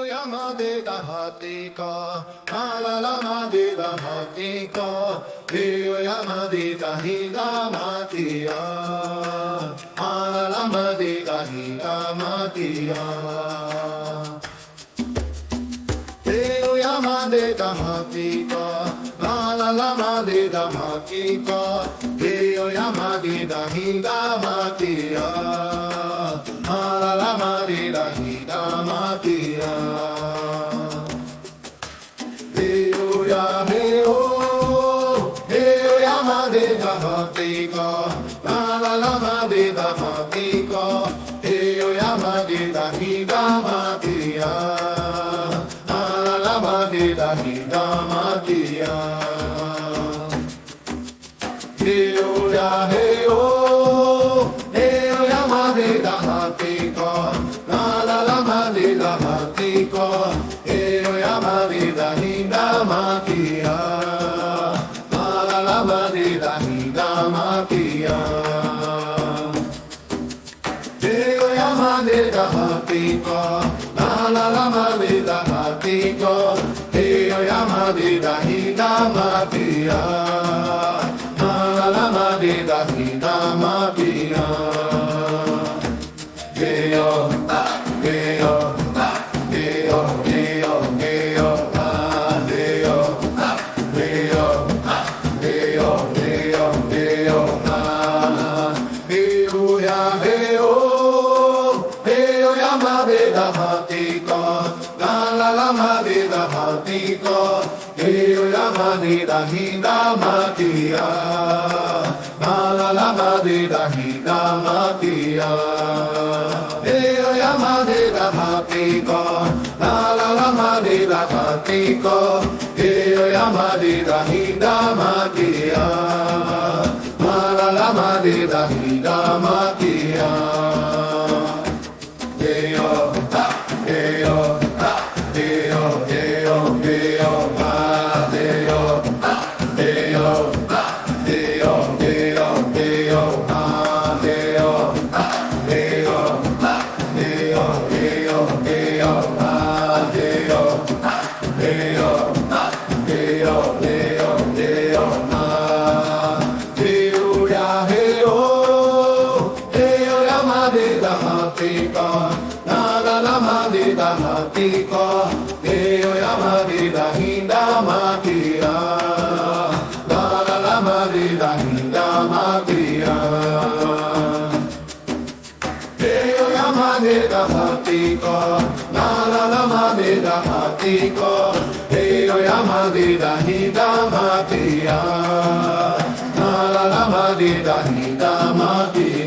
Yamadeda Hatika, Alalamadeda Hatika, Yamadeda Hidamatia, Alalamadeda Hidamatia. Yamadeda Hatika, Alalamadeda Hatika, Yamadeda Hidamatia. Alalamadeda Hidamatia. Heoya heo, Yamadeda Hatika, Alalamadeda Hatika, Yamadeda Hidamatia. Alalamadeda Hidamatia. Heoya heo, Yamadeda Hatika, Alalamadeda Hatika, Yamadeda Hidamatia. Alalamadeda Hidamatia. Yamadeda Hatika, Alalamadeda Hatika, Yamadeda Hidamatia. Alalamadeda Hidamatia. Heyo, heyo, heyo, heyo, heyo, heyo, heyo, heyo, heyo, heyo, heoya heo, Yamadeda Hatika, Alalamadeda Hatika, Yamadeda Hidamatia. Alalamadeda Hidamatia. Yamadeda Hatika, Alalamadeda Hatika, Yamadeda Hidamatia. Alalamadeda Hidamatia. Heyo, heyo, heyo, heyo, heyo, heyo, heyo, heyo, heyo, heyo, Yamadeda Hatika, Alalamadeda Hatika, Yamadeda Hidamatia. Alalamadeda Hidamatia. Yamadeda Hatika, Alalamadeda Hatika, Yamadeda Hidamatia. Alalamadeda Hidamatia.